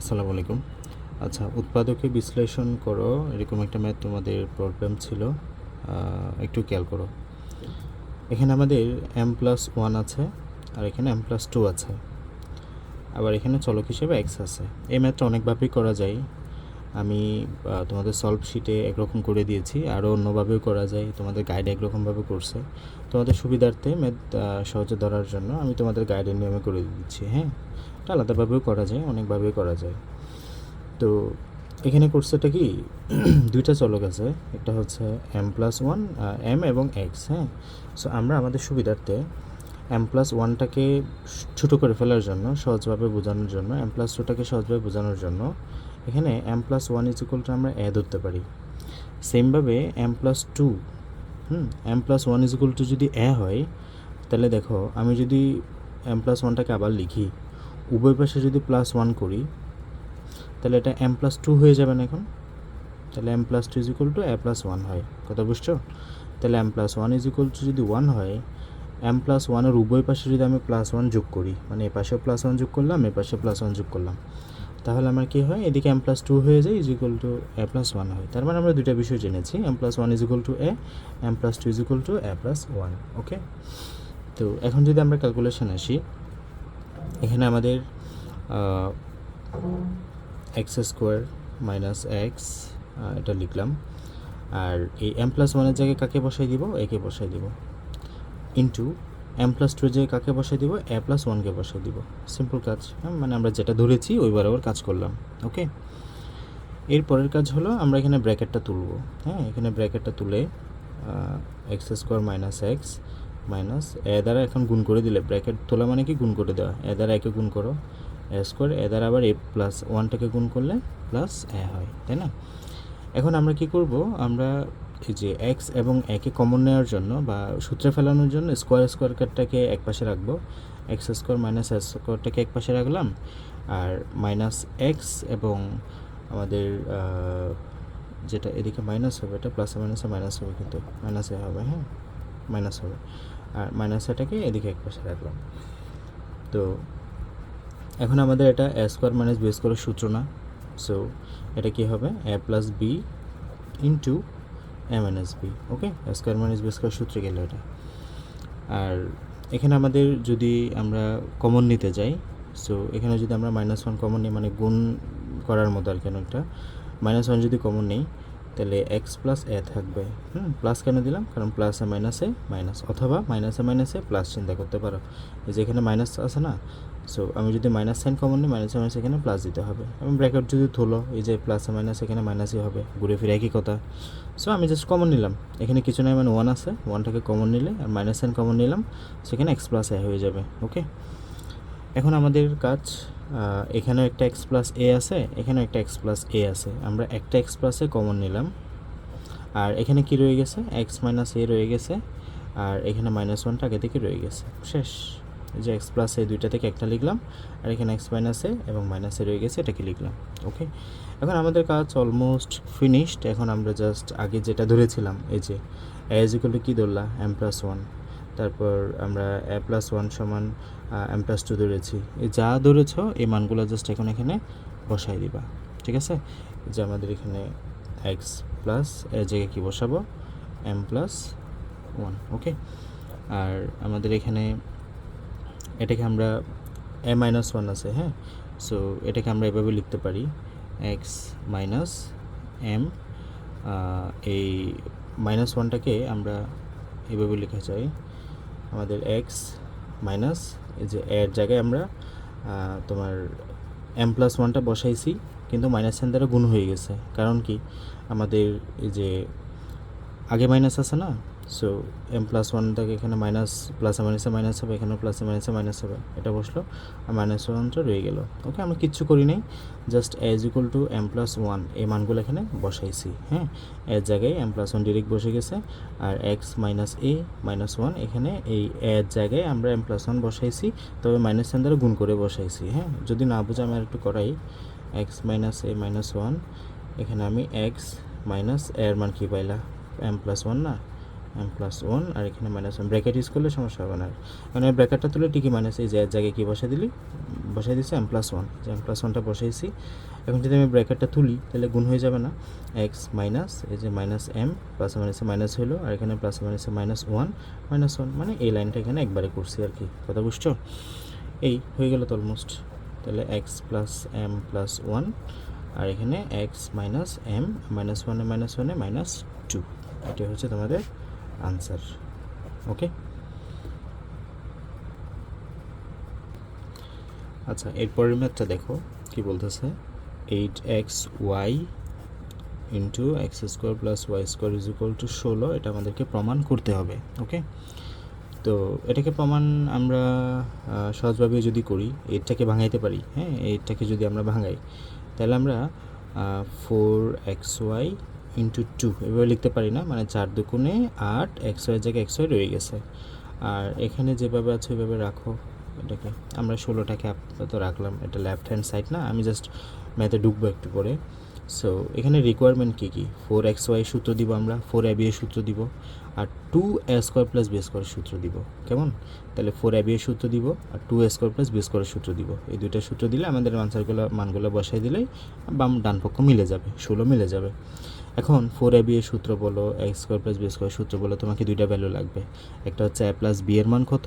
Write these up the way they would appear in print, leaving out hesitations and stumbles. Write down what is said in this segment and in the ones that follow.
আসসালামু আলাইকুম। আচ্ছা, উৎপাদকে বিশ্লেষণ করো, এরকম একটা ম্যাথ তোমাদের প্রবলেম ছিল। একটু খেয়াল করো। এখানে আমাদের m+1 আছে, আর এখানে m+2 আছে, আবার এখানে চলক হিসেবে x আছে। এই ম্যাথটা অনেকভাবেই করা যায়। আমি তোমাদের সলভ শিটে একরকম করে দিয়েছি, আরও অন্যভাবেও করা যায়। তোমাদের গাইড একরকমভাবে করছে। তোমাদের সুবিধার্থে ম্যাথ সহজে ধরার জন্য আমি তোমাদের গাইডের নিয়মে করে দিচ্ছি। হ্যাঁ, এটা আলাদাভাবেও করা যায়, অনেকভাবেই করা যায়। তো এখানে কোর্সটা কি দুইটা চলক আছে, একটা হচ্ছে m+1, m এবং x। হ্যাঁ, সো আমরা আমাদের সুবিধার্থে m+1টাকে ছোটো করে ফেলার জন্য, সহজভাবে বোঝানোর জন্য, m+2টাকে সহজভাবে বোঝানোর জন্য এখানে m+1 ইকুয়ালটা আমরা এ ধরতে পারি। সেমভাবে m+2 m+1 ইকুয়ালটু যদি এ হয়, তাহলে দেখো আমি যদি m+1টাকে আবার লিখি, উভয় পাশে যদি +1 করি, তাহলে এটা m+2 হয়ে যাবে না এখন? তাহলে m+2 a+1 হয়। কথা বুঝছো? তাহলে m+1 যদি 1 হয়, m+1-এর উভয় পাশে যদি আমি +1 যোগ করি, মানে এ পাশেও +1 যোগ করলাম, এ পাশে +1 যোগ করলাম, তাহলে আমার কী হয়? এদিকে m+2 হয়ে যায় a+1 হয়। তার মানে আমরা দুইটা বিষয় জেনেছি, m+1 a, m+2 a+1। ওকে, তো এখন যদি আমরা ক্যালকুলেশন আসি, এখানে আমাদের x² - x এটা লিখলাম, আর এই m+1-এর জায়গায় কাকে বসাই দিব? একে বসাই দিব, ইন্টু m+2-এর জায়গায় কাকে বসাই দিব? a+1-কে বসাই দিব। সিম্পল কাজ। মানে আমরা যেটা ধরেছি ওই বরাবর কাজ করলাম। ওকে, এরপরের কাজ হলো আমরা এখানে ব্র্যাকেটটা তুলব। হ্যাঁ, এখানে ব্র্যাকেটটা তুলে x² - x মাইনাস এ দ্বারা এখন গুণ করে দিলে, ব্র্যাকেট তোলা মানে কি? গুণ করে দেওয়া। এ দ্বারা একে গুণ করো, a², এ দ্বারা আবার a+1টাকে গুণ করলে প্লাস এ হয়, তাই না? এখন আমরা কি করব? আমরা এই যে x এবং একে কমন নেওয়ার জন্য বা সূত্রে ফেলানোর জন্য স্কোয়ার কাটটাকে এক পাশে রাখবো। x² - s²টাকে এক পাশে রাখলাম, আর মাইনাস এক্স এবং আমাদের যেটা এদিকে মাইনাস হবে, এটা প্লাসে মাইনাসে মাইনাস হবে, কিন্তু মাইনাসে হবে। হ্যাঁ, মাইনাস হবে, আর মাইনাস এটাকে এদিকে এক পাশে রাখলাম। তো এখন আমাদের এটা a² - b² সূত্র না, সো এটা কি হবে? a+b into a - b। Okay, a² - b² সূত্রে গেল এটা। আর এখানে আমাদের যদি আমরা কমন নিতে যাই, সো এখানে যদি আমরা -1 কমন নিই, মানে গুণ করার মতো আর কেন একটা -1 যদি কমন নিই, তাহলে x + a থাকবে। প্লাস কেন দিলাম? কারণ প্লাসে মাইনাসে মাইনাস, অথবা মাইনাসে প্লাস চিন্তা করতে পারো। এই যে এখানে মাইনাস আছে না, সো আমি যদি মাইনাস সাইন কমন নিই, মাইনাসে মাইনাস এখানে প্লাস দিতে হবে, এবং ব্র্যাকেট যদি তুলো, এই যে প্লাসে মাইনাস এখানে মাইনাসই হবে, ঘুরে ফিরে একই কথা। সো আমি জাস্ট কমন নিলাম, এখানে কিছু নাই, মানে 1 আছে, 1টাকে কমন নিলে, আর মাইনাস সাইন কমন নিলাম, সেখানে x + a হয়ে যাবে। ওকে, এখন আমাদের কাজ, এখানেও একটা x + a আছে, এখানেও একটা x + a আছে, আমরা একটা x + a কমন নিলাম, আর এখানে কি রয়ে গেছে? x - a রয়ে গেছে, আর এখানে -1টা আগে থেকে রয়ে গেছে, শেষ। যে x + a দুইটা থেকে একটা লিখলাম, আর এখানে x - a এবং -a রয়ে গেছে, এটাকে লিখলাম। ওকে, এখন আমাদের কাজ অলমোস্ট ফিনিশড। এখন আমরা জাস্ট আগে যেটা ধরেছিলাম, এই যে a = কি ধরলা? m+1, তারপর আমরা a+1 সমান m+2 ধরেছি। এই যা ধরেছ এই মানগুলো জাস্ট এখন এখানে বসাই দিবা, ঠিক আছে? যে আমাদের এখানে x প্লাস এর জায়গায় কী বসাবো? m+1। ওকে, আর আমাদের এখানে এটাকে আমরা a-1 আছে। হ্যাঁ, সো এটাকে আমরা এভাবে লিখতে পারি, x মাইনাস m, এই -1টাকে আমরা এভাবে লেখা যায়, আমাদের x মাইনাস, এই যে এর জায়গায় আমরা তোমার m+1টা বসাইছি, কিন্তু মাইনাস সাইন দ্বারা গুণ হয়ে গেছে। কারণ কি? আমাদের এই যে আগে মাইনাস আছে না, সো m+1টাকে এখানে মাইনাস, প্লাসে মাইনাসে মাইনাস হবে, এখানেও প্লাসে মাইনাসে মাইনাস হবে, এটা বসলো, আর -1টা রয়ে গেল। ওকে, আমরা কিচ্ছু করি নাই, জাস্ট a = m+1 এই মানগুলো এখানে বসাইছি। হ্যাঁ, এর জায়গায় m+1 ডিরেক্ট বসে গেছে, আর x - a -1 এখানে এই এর জায়গায় আমরা m+1 বসাইছি, তবে মাইনাস সাইন দ্বারা গুণ করে বসাইছি। হ্যাঁ, যদি না বুঝে আমি একটু করাই, x - a -1, এখানে আমি x - a এর মান কী পাইলা? m+1 না, এম প্লাস ওয়ান, আর এখানে মাইনাস ওয়ান। ব্র্যাকেট ইউজ করলে সমস্যা হবে না, মানে ব্র্যাকেটটা তুলে ঠিকই মাইনাস, এই যে এর জায়গায় কী বসাই দিলি, বসাই দিচ্ছি এম প্লাস ওয়ান, যে এম প্লাস ওয়ানটা বসাইছি। এখন যদি আমি ব্র্যাকেটটা তুলি তাহলে গুণ হয়ে যাবে না, এক্স মাইনাস এই যে মাইনাস এম প্লাস মাইনাসে মাইনাস হলো, আর এখানে প্লাস মাইনাসে মাইনাস ওয়ান, মানে এই লাইনটা এখানে একবারে করছি আর কি, কথা বুঝছো? এই হয়ে গেল তো অলমোস্ট। তাহলে x plus m plus one, আর এখানে এক্স মাইনাস এম মাইনাস ওয়ানে মাইনাস টু, এটা হচ্ছে তোমাদের আনসার। ওকে, আচ্ছা এরপরের ম্যাথটা দেখো কি বলতেছে, 8xy into x square plus y square is equal to 16, এটা আমাদেরকে প্রমাণ করতে হবে। ওকে, তো এটাকে প্রমাণ আমরা সহজভাবে যদি করি, এইটটাকে ভাঙাইতে পারি, হ্যাঁ এইটটাকে যদি আমরা ভাঙাই তাহলে আমরা 4xy ইন্টু 2 এভাবে লিখতে পারি না, মানে 4 দুগুণে 8, xy জায়গায় xy রয়ে গেছে, আর এখানে যেভাবে আছে ওইভাবে রাখো এটাকে। আমরা 16টাকে আপাতত রাখলাম, এটা লেফট হ্যান্ড সাইড না, আমি জাস্ট ম্যাথে ঢুকবো একটু পরে। সো এখানে রিকোয়ারমেন্ট কী কী, 4xy সূত্র দিব আমরা, 4ab এর সূত্র দিব, আর 2a স্কোয়ার প্লাস বি স্কোয়ারের সূত্র দিব। কেমন? তাহলে 4ab এর সূত্র দিব আর 2a স্কোয়ার প্লাস বি স্কোয়ারের সূত্র দিব। এই দুইটা সূত্র দিলে আমাদের মানগুলো বসাই দিলেই ডান পক্ষ মিলে যাবে, 16 মিলে যাবে। এখন 4ab এর সূত্র বলো, x square plus b square সূত্র বলো, তোমাকে দুইটা ভ্যালু লাগবে, একটা হচ্ছে a প্লাস বি এর মান কত,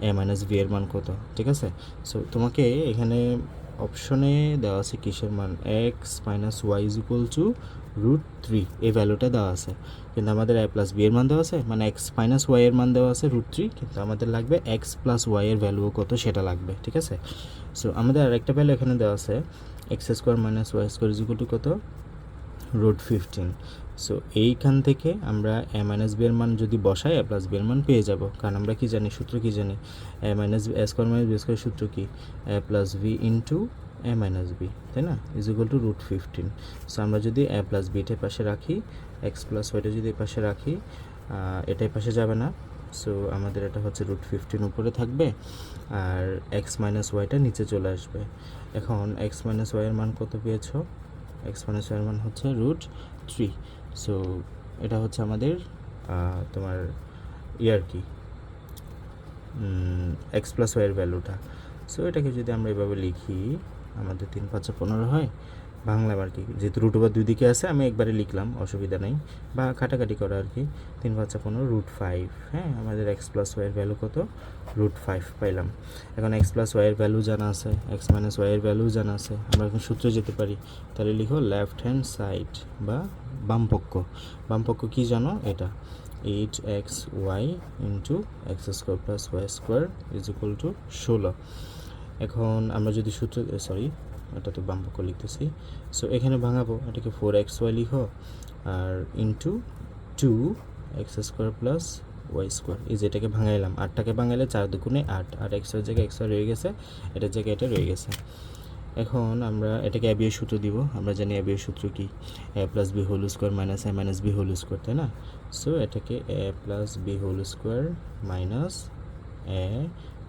a মাইনাস বি এর মান কত, ঠিক আছে? সো তোমাকে এখানে অপশনে দেওয়া আছে কিসের মান, x minus y is equal to √3, এই ভ্যালুটা দেওয়া আছে, কিন্তু আমাদের a প্লাস বি এর মান দেওয়া আছে, মানে এক্স মাইনাস ওয়াই এর মান দেওয়া আছে √3, কিন্তু আমাদের লাগবে এক্স প্লাস ওয়াই এর ভ্যালু কত সেটা লাগবে, ঠিক আছে? সো আমাদের আরেকটা ভ্যালু এখানে দেওয়া আছে, x square minus y square is equal to কত, √15। সো এইখান থেকে আমরা a মাইনাস বি এর মান যদি বসাই a প্লাস বি এর মান পেয়ে যাব, কারণ আমরা কি জানি, সূত্র কি জানি, a square minus b square সূত্র কি, a plus b into a minus b, তাই না, ইজ ইকুয়াল টু √15। সো আমরা যদি a প্লাস বিটা পাশে রাখি, এক্স প্লাস ওয়াইটা যদি এই পাশে রাখি, এটাই পাশে যাবে না, সো আমাদের এটা হচ্ছে √15 উপরে থাকবে, আর এক্স মাইনাস ওয়াইটা নিচে চলে আসবে। এখন এক্স মাইনাস ওয়াইয়ের মান কত পেয়েছো, এক্স মাইনাস ওয়াইয়ের মান হচ্ছে √3। সো এটা হচ্ছে আমাদের তোমার ইয়ার কি, এক্স প্লাস ওয়াইয়ের ভ্যালুটা। সো এটাকে যদি আমরা এভাবে লিখি, আমাদের 3 5 15 হয়, বাংলাম আর কি, যেহেতু √2 দুই দিকে আছে আমি একবারে লিখলাম, অসুবিধা নেই, বা কাটাকাটি করা আর কি, 3 5 15 √5। হ্যাঁ, আমাদের এক্স প্লাস ওয়াইয়ের ভ্যালু কত, √5 পাইলাম। এখন এক্স প্লাস ওয়াইয়ের ভ্যালু জানা আছে, এক্স মাইনাস ওয়াইয়ের ভ্যালু জানা আছে, আমরা এখন সূত্রে যেতে পারি, তাহলে লিখো লেফট হ্যান্ড সাইড বা বামপক্ষ কী জানো, এটা 8xy into x square plus y square is equal to 16। এখন আমরা যদি সূত্র, সরি এটা তো বামপক্ষ লিখতেছি, সো এখানে ভাঙাবো, এটাকে 4xy লিখো, আর into 2x square plus y square, এই যে এটাকে ভাঙাইলাম, 8টাকে ভাঙাইলে 4 দুগুণে 8, আর এক্সের জায়গায় এক্স রয়ে গেছে, এটার জায়গায় এটা রয়ে গেছে। এখন আমরা এটাকে a b এর সূত্র দিব, আমরা জানি a b এর সূত্র কি, a plus b whole square minus a minus b whole square, তাই না? সো এটাকে a plus b whole square minus a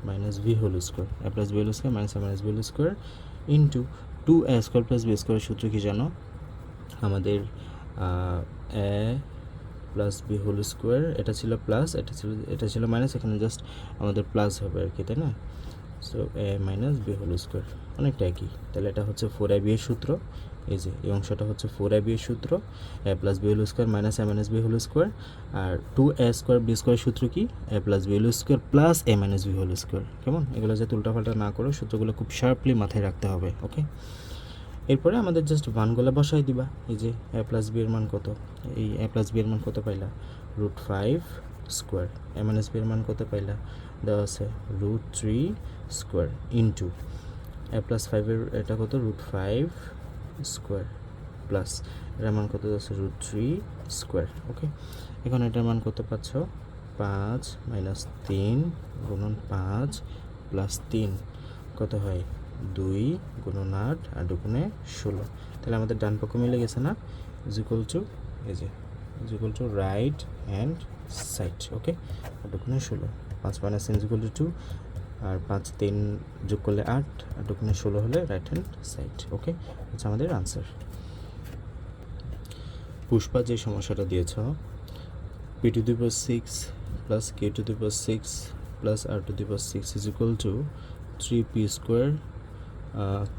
minus b whole square, a plus b whole square minus a minus b whole square into 2a square plus b স্কোয়ারের সূত্র কি জানো, আমাদের a plus b whole square, এটা ছিল plus, এটা ছিল minus, এখানে জাস্ট আমাদের প্লাস হবে আর কি, তাই না? So a minus b whole square অনেকটা একই, তাহলে এটা হচ্ছে 4ab এর সূত্র, এই যে এই অংশটা হচ্ছে 4ab এর সূত্র, a plus b whole square minus a minus b whole square, আর 2a স্কোয়ার বি স্কোয়ার সূত্র কি, a plus b whole square plus a minus b whole square. কেমন? এগুলো যাতে উল্টাপাল্টা না করো, সূত্রগুলো খুব শার্পলি মাথায় রাখতে হবে। ওকে, এরপরে আমাদের জাস্ট মানগুলো বসাই দিবা, এই যে a প্লাস বি এর মান কত, এই a প্লাস বি এর মান কত পাইলা, √5 স্কোয়ার, a মাইনাস বি এর মান কত পাইলা, দেওয়া আছে √3 স্কোয়ার ইন্টু a প্লাস 5-এর এটা কত, √5 স্কোয়ার প্লাস এটার মান কত আছে, √3 স্কোয়ার। ওকে, এখন এটার মান কত পাচ্ছ, 5 মাইনাস 3 গুণন 5 প্লাস 3 কত হয়, 2 গুণন 8 আর দুগুণে 16, তাহলে আমাদের ডান পক্ষ মিলে গেছে না, ইজ ইকুয়াল টু, এই যে is equal to right hand side. Okay, আর দুগুণে 16, 5 মাইনাস 3 ইজ ইকুয়াল টু 2, আর 5 3 যোগ করলে 8 আর দুগুণে 16 হলে রাইট হ্যান্ড সাইড। ওকে, হচ্ছে আমাদের আনসার। পুষ্পা যে সমস্যাটা দিয়েছ, P p to the power 6 plus k to the power 6 plus r to the power 6 is equal to 3p square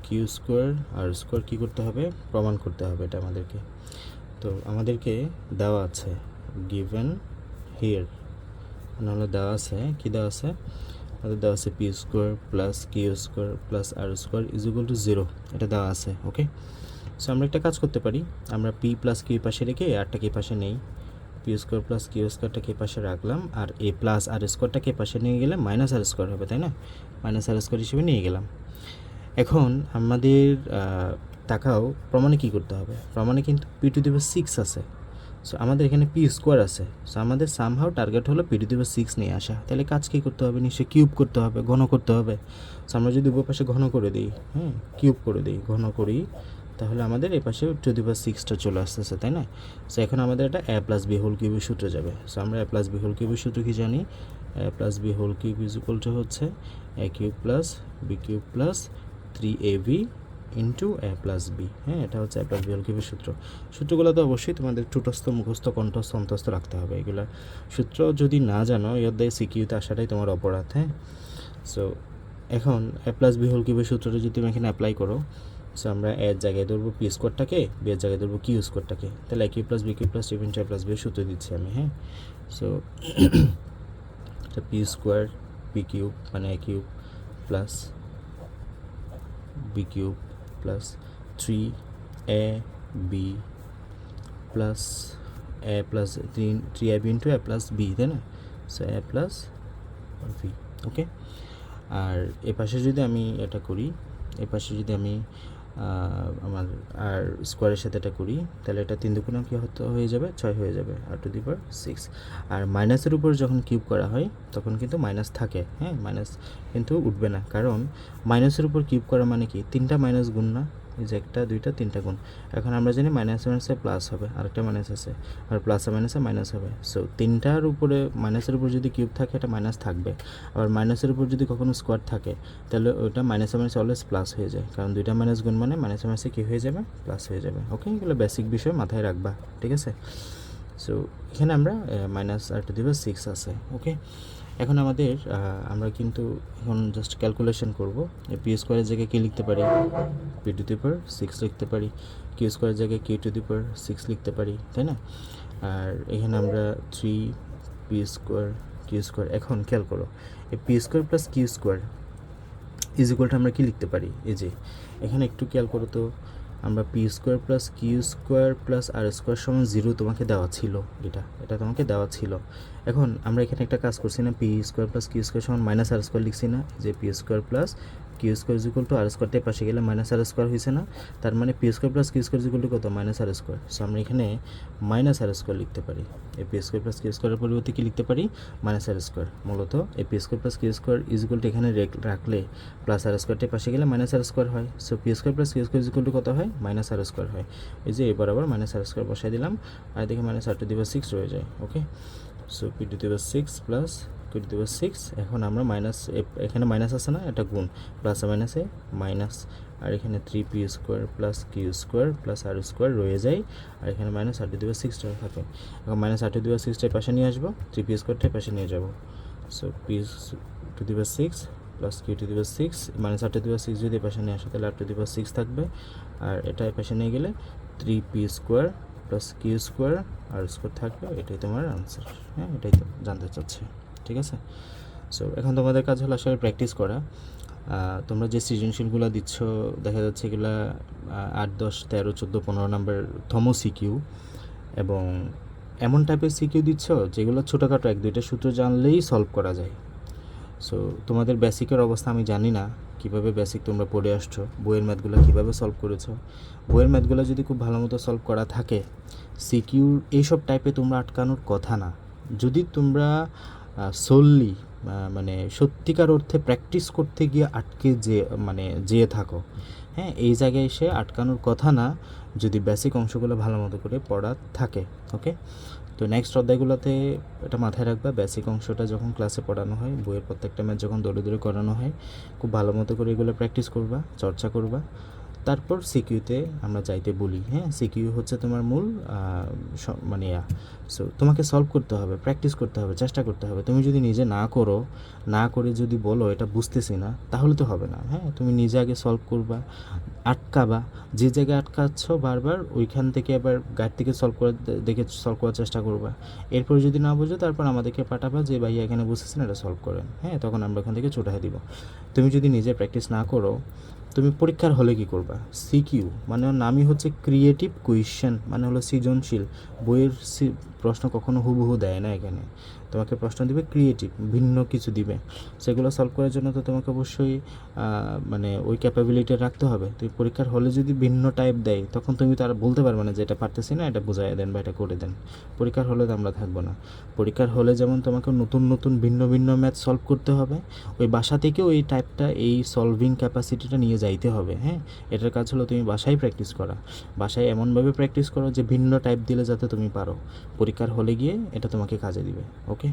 q square r square কী করতে হবে, প্রমাণ করতে হবে এটা আমাদেরকে। তো আমাদেরকে দেওয়া আছে গিভেন হিয়ার, নাহলে দেওয়া আছে কী দেওয়া আছে, আমাদের দেওয়া আছে p square plus q square plus r square is equal to 0, এটা দেওয়া আছে। ওকে, সো আমরা একটা কাজ করতে পারি, আমরা পি প্লাস কিউ পাশে রেখে আরটাকে পাশে নেই, পি স্কোয়ার প্লাস কিউ স্কোয়ারটাকে পাশে রাখলাম, আর এ প্লাস আর স্কোয়ারটাকে পাশে নিয়ে গেলে মাইনাস আর স্কোয়ার হবে, তাই না? মাইনাস আর স্কোয়ার হিসেবে নিয়ে গেলাম। এখন আমাদের তাকাও প্রমাণে কী করতে হবে, প্রমাণে কিন্তু পি টু দি পাওয়ার 6 আছে, সো আমাদের এখানে পি স্কোয়ার আছে, সো আমাদের সামহাও টার্গেট হলো পি টু দি পাওয়ার 6 নিয়ে আসা। তাহলে কাজ কী করতে হবে, নিশ্চয়ই কিউব করতে হবে, ঘন করতে হবে। সো আমরা যদি উভয় পাশে ঘন করে দিই, হ্যাঁ কিউব করে দিই, ঘন করি, তাহলে আমাদের এই পাশে টু দি পাওয়ার 6টা চলে আসতেছে, তাই না? সো এখন আমাদের এটা এ প্লাস বি হোল কিউবের সূত্রে যাবে। সো আমরা এ প্লাস বি হোল কিউবের সূত্র কি জানি, a plus b whole cube is equal to হচ্ছে a cube plus b cube plus 3ab into a plus b. হ্যাঁ, এটা হচ্ছে এ প্লাস বি হোল কিউবের সূত্র। সূত্রগুলো তো অবশ্যই তোমাদের টুটস্থ মুখস্থ কণ্ঠস্থ অন্তস্থ রাখতে হবে। এগুলো সূত্র যদি না জানো অধ্যায় সিকিউতে আসাটাই তোমার অপরাধ। হ্যাঁ, সো এখন এ প্লাস বি হোল কিউবের সূত্রটা যদি তুমি এখানে অ্যাপ্লাই করো, সো আমরা এর জায়গায় ধরবো পি স্কোয়ারটাকে, বি এর জায়গায় ধরবো কিউ স্কোয়ারটাকে, তাহলে a q plus b q plus t into a plus b সূত্র দিচ্ছি আমি। হ্যাঁ, so p square p cube মানে a cube plus b cube plus 3ab plus a plus 3ab into a plus b, তাই না? So a plus b. Okay, আর এ পাশে যদি আমি এটা করি, এ পাশে যদি আমি আমার আর স্কোয়ারের সাথে এটা করি, তাহলে এটা 3 দুগুণে কী হয়ে যাবে, 6 হয়ে যাবে, আর টু দি পাওয়ার 6। আর মাইনাসের উপর যখন কিউব করা হয় তখন কিন্তু মাইনাস থাকে। হ্যাঁ, মাইনাস কিন্তু উঠবে না, কারণ মাইনাসের উপর কিউব করা মানে কি 3টা মাইনাস গুণ না, এই যে 1 2 3টা গুণ। এখন আমরা জানি মাইনাস মাইনাসে প্লাস হবে, আরেকটা মাইনাস আছে, আর প্লাসে মাইনাসে মাইনাস হবে। সো 3টার উপরে মাইনাসের উপর যদি কিউব থাকে এটা মাইনাস থাকবে, আবার মাইনাসের উপর যদি কখনো স্কোয়ার থাকে তাহলে ওইটা মাইনাসে মাইনাসে অলওয়েজ প্লাস হয়ে যায়, কারণ 2টা মাইনাস গুণ মানে মাইনাসে মাইনাসে কী হয়ে যাবে, প্লাস হয়ে যাবে। ওকে, এগুলো বেসিক বিষয় মাথায় রাখবা, ঠিক আছে? সো এখানে আমরা minus r to the power 6 আছে। ওকে, এখন আমাদের আমরা কিন্তু এখন জাস্ট ক্যালকুলেশন করব। পি স্কোয়ারের জায়গায় কী লিখতে পারি, পি টু দি পাওয়ার 6 লিখতে পারি, কিউ স্কোয়ারের জায়গায় কিউ টু দি পাওয়ার 6 লিখতে পারি, তাই না? আর এখানে আমরা 3 পি স্কোয়ার কিউ স্কোয়ার। এখন খেয়াল করো, এই p square plus q square is ইকুয়ালটা আমরা কী লিখতে পারি, এই যে এখানে একটু খেয়াল করো তো, আমরা p square plus q square plus r square সমান 0 তোমাকে দেওয়া ছিল, এটা তোমাকে দেওয়া ছিল। এখন আমরা এখানে একটা কাজ করছি না, p square plus q square সমান মাইনাস আর স্কোয়ার লিখছি না, যে p square plus q square is equal to r স্কোয়ারটাই পাশে গেলে মাইনাস আর স্কোয়ার হয়েছে না, তার মানে p square plus q square is equal to কত, মাইনাস আর স্কোয়ার। সো আমরা এখানে মাইনাস আর স্কোয়ার লিখতে পারি, এই পি স্কোয়ার প্লাস কিউ স্কোয়ারের পরিবর্তে কী লিখতে পারি, মাইনাস আর স্কোয়ার। মূলত এই p square plus q square is equal to এখানে রাখলে প্লাস আর স্কোয়ারটাই পাশে গেলে মাইনাস আর স্কোয়ার হয়। So p square plus q square is equal to কত হয়, মাইনাস আর স্কোয়ার হয়। এই যে এবার আবার মাইনাস আর স্কোয়ার বসাই দিলাম, আর দেখে minus r to the power 6 রয়ে যায়। Okay, so p to the power 6 plus q to the power 6। এখন আমরা মাইনাস, এখানে মাইনাস আছে না, এটা গুণ, প্লাসে মাইনাসে মাইনাস, আর এখানে 3p square plus q square plus r square রয়ে যায়, আর এখানে মাইনাস আর টু দি পাওয়ার 6টা থাকে। এখন মাইনাস আর টু দি পাওয়ার 6টার পাশে নিয়ে আসবো, 3p স্কোয়ারটার পাশে নিয়ে যাব। So p to the power 6 plus q to the power 6 minus r to the power 6 যদি পাশে নিয়ে আসে তাহলে আর টু দি পাওয়ার 6 থাকবে, আর এটা পাশে নিয়ে গেলে 3p square plus q square r square থাকবে। এটাই তোমার আনসার। হ্যাঁ, এটাই তো জানতে চাচ্ছে, ঠিক আছে? সো এখন তোমাদের কাজ হলো আসলে প্র্যাকটিস করা। তোমরা যে সৃজনশীলগুলো দিচ্ছ দেখা যাচ্ছে এগুলো 8 10 13 14 15 নাম্বার সিকিউ, এবং এমন টাইপের সিকিউ দিচ্ছ যেগুলো ছোটোখাটো 1-2টা সূত্র জানলেই সলভ করা যায়। সো তোমাদের বেসিকের অবস্থা আমি জানি না, কীভাবে বেসিক তোমরা পড়ে আসছো, বইয়ের ম্যাথগুলো কীভাবে সলভ করেছো। বইয়ের ম্যাথগুলো যদি খুব ভালো মতো সলভ করা থাকে, সিকিউর এইসব টাইপে তোমরা আটকানোর কথা না। যদি তোমরা সোললি মানে সত্যিকার অর্থে প্র্যাকটিস করতে গিয়ে আটকে যেয়ে থাকো, হ্যাঁ, এই জায়গায় এসে আটকানোর কথা না, যদি বেসিক অংশগুলো ভালো মতো করে পড়া থাকে। ওকে, তো নেক্সট অধ্যায়গুলোতে এটা মাথায় রাখবা, বেসিক অংশটা যখন ক্লাসে পড়ানো হয়, বইয়ের প্রত্যেকটা ম্যাথ যখন দৌড়ে দৌড়ে করানো হয়, খুব ভালো মতো করে এগুলো প্র্যাকটিস করবা, চর্চা করবা। তারপর সিকিউতে আমরা যাইতে বলি। হ্যাঁ, সিকিউ হচ্ছে তোমার মূল মানে সো তোমাকে সলভ করতে হবে, প্র্যাকটিস করতে হবে, চেষ্টা করতে হবে। তুমি যদি নিজে না করো, না করে যদি বলো এটা বুঝতেছি না, তাহলে তো হবে না। হ্যাঁ, তুমি নিজে আগে সলভ করবা, আটকাবা, যে জায়গায় আটকাচ্ছ বারবার ওইখান থেকে আবার গাইড থেকে সলভ করে দেখে সলভ করার চেষ্টা করবা। এরপর যদি না বুঝো তারপর আমাদেরকে পাঠাবা যে ভাইয়া এখানে বুঝতেছেন, এটা সলভ করেন। হ্যাঁ, তখন আমরা ওখান থেকে ছুটাই দিব। তুমি যদি নিজে প্র্যাকটিস না করো, তুমি পরীক্ষার হলে কী করবা? সিকিউ মানে ওর নামই হচ্ছে ক্রিয়েটিভ কোয়েশ্চেন, মানে হলো সৃজনশীল। বইয়ের প্রশ্ন কখনো হুবহু দেয় না এখানে, তোমাকে প্রশ্ন দিবে ক্রিয়েটিভ, ভিন্ন কিছু দিবে। সেগুলো সলভ করার জন্য তো তোমাকে অবশ্যই মানে ওই ক্যাপাবিলিটি রাখতে হবে। তুমি পরীক্ষার হলে যদি ভিন্ন টাইপ দেয়, তখন তুমি তো আর বলতে পারবে না যে এটা পারতেছি না, এটা বোঝাই দেন বা এটা করে দেন। পরীক্ষার হলে তো আমরা থাকবো না। পরীক্ষার হলে যেমন তোমাকে নতুন নতুন ভিন্ন ভিন্ন ম্যাথ সলভ করতে হবে, ওই বাসা থেকে ওই টাইপটা, এই সলভিং ক্যাপাসিটিটা নিয়ে যাইতে হবে। হ্যাঁ, এটার কাজ হলো তুমি বাসায় প্র্যাকটিস করা। বাসায় এমনভাবে প্র্যাকটিস করো যে ভিন্ন টাইপ দিলে যাতে তুমি পারো, পরীক্ষার হলে গিয়ে এটা তোমাকে কাজে দিবে। ওকে।